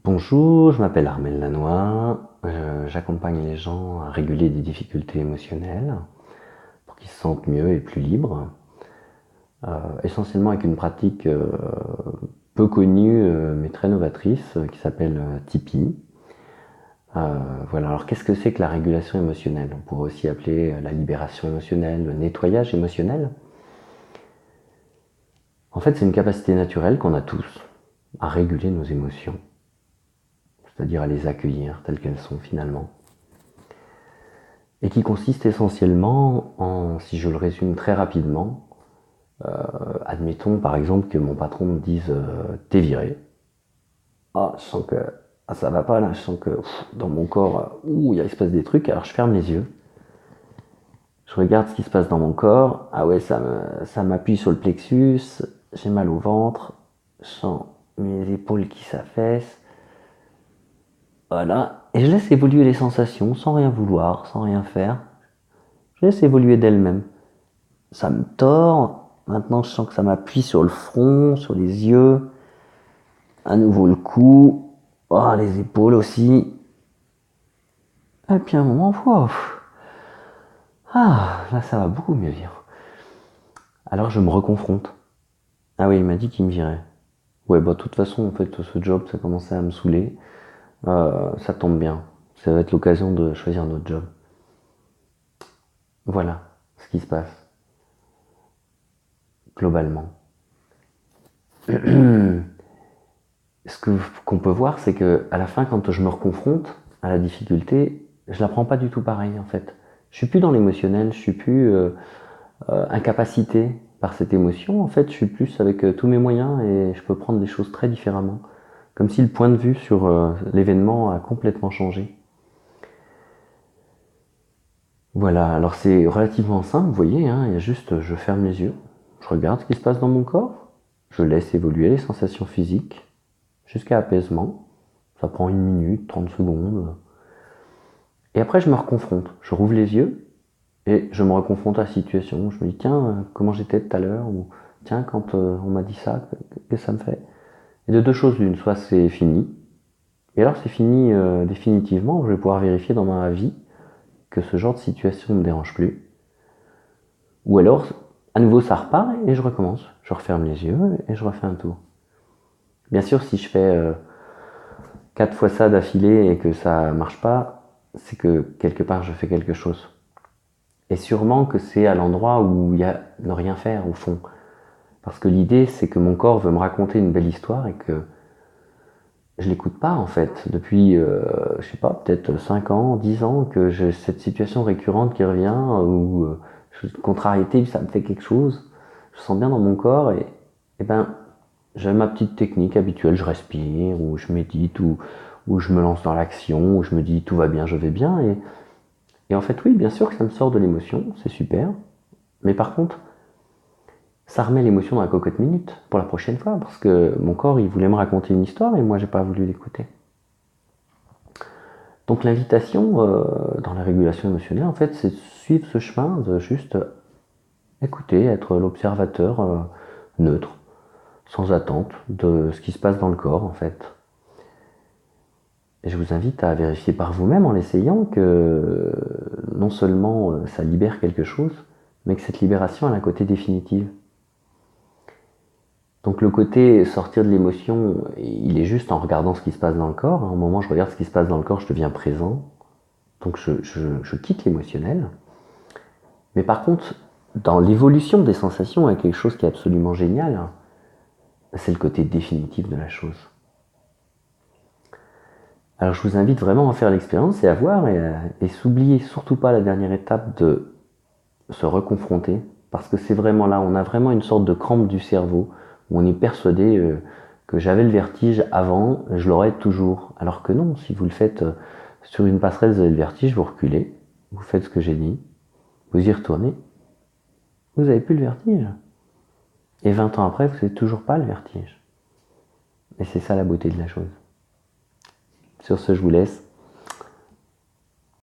Bonjour, je m'appelle Armel Lannoy. J'accompagne les gens à réguler des difficultés émotionnelles pour qu'ils se sentent mieux et plus libres. Essentiellement avec une pratique peu connue mais très novatrice qui s'appelle Tipeee. Voilà, alors qu'est-ce que c'est que la régulation émotionnelle? On pourrait aussi appeler la libération émotionnelle, le nettoyage émotionnel. En fait, c'est une capacité naturelle qu'on a tous à réguler nos émotions, c'est-à-dire à les accueillir telles qu'elles sont finalement. Et qui consiste essentiellement en, si je le résume très rapidement, admettons par exemple que mon patron me dise t'es viré. Ah, je sens que ça va pas là, je sens que dans mon corps, il se passe des trucs, alors je ferme les yeux. Je regarde ce qui se passe dans mon corps. Ah ouais, ça m'appuie sur le plexus, j'ai mal au ventre, je sens mes épaules qui s'affaissent. Voilà. Et je laisse évoluer les sensations sans rien vouloir, sans rien faire. Je laisse évoluer d'elles-mêmes. Ça me tord. Maintenant, je sens que ça m'appuie sur le front, sur les yeux. À nouveau le cou. Oh, les épaules aussi. Et puis à un moment, là ça va beaucoup mieux dire. Alors je me reconfronte. Ah oui, il m'a dit qu'il me virait. Ouais, bah de toute façon, en fait, ce job, ça commençait à me saouler. Ça tombe bien. Ça va être l'occasion de choisir un autre job. Voilà ce qui se passe, globalement. Qu'on peut voir, c'est que à la fin, quand je me reconfronte à la difficulté, je la prends pas du tout pareil en fait. Je suis plus dans l'émotionnel, je suis plus incapacité par cette émotion. En fait, je suis plus avec tous mes moyens et je peux prendre des choses très différemment. Comme si le point de vue sur l'événement a complètement changé. Voilà, alors c'est relativement simple, vous voyez, hein, il y a juste, je ferme les yeux, je regarde ce qui se passe dans mon corps, je laisse évoluer les sensations physiques jusqu'à apaisement. Ça prend 1 minute, 30 secondes. Et après, je me reconfronte. Je rouvre les yeux et je me reconfronte à la situation. Je me dis, tiens, comment j'étais tout à l'heure? Ou tiens, quand on m'a dit ça, qu'est-ce que ça me fait? Et de deux choses l'une, soit c'est fini. Et alors c'est fini définitivement. Je vais pouvoir vérifier dans ma vie que ce genre de situation ne me dérange plus. Ou alors, à nouveau, ça repart et je recommence. Je referme les yeux et je refais un tour. Bien sûr, si je fais 4 fois ça d'affilée et que ça marche pas, c'est que quelque part je fais quelque chose. Et sûrement que c'est à l'endroit où il y a ne rien faire au fond. Parce que l'idée c'est que mon corps veut me raconter une belle histoire et que je l'écoute pas en fait. Depuis, je sais pas, peut-être 5 ans, 10 ans que j'ai cette situation récurrente qui revient où contrariété, ça me fait quelque chose. Je sens bien dans mon corps et ben j'ai ma petite technique habituelle, je respire, ou je médite, ou je me lance dans l'action, ou je me dis tout va bien, je vais bien. Et en fait, oui, bien sûr que ça me sort de l'émotion, c'est super. Mais par contre, ça remet l'émotion dans la cocotte minute pour la prochaine fois, parce que mon corps, il voulait me raconter une histoire et moi, j'ai pas voulu l'écouter. Donc l'invitation dans la régulation émotionnelle, en fait, c'est de suivre ce chemin, de juste écouter, être l'observateur neutre, sans attente de ce qui se passe dans le corps, en fait. Et je vous invite à vérifier par vous-même en l'essayant que non seulement ça libère quelque chose, mais que cette libération a un côté définitif. Donc le côté sortir de l'émotion, il est juste en regardant ce qui se passe dans le corps. Au moment où je regarde ce qui se passe dans le corps, je deviens présent. Donc je quitte l'émotionnel. Mais par contre, dans l'évolution des sensations, il y a quelque chose qui est absolument génial. C'est le côté définitif de la chose. Alors je vous invite vraiment à faire l'expérience et à voir et s'oublier surtout pas la dernière étape de se reconfronter, parce que c'est vraiment là, on a vraiment une sorte de crampe du cerveau où on est persuadé que j'avais le vertige avant, je l'aurai toujours. Alors que non, si vous le faites sur une passerelle, vous avez le vertige, vous reculez, vous faites ce que j'ai dit, vous y retournez, vous n'avez plus le vertige. Et 20 ans après, vous n'avez toujours pas le vertige. Et c'est ça la beauté de la chose. Sur ce, je vous laisse.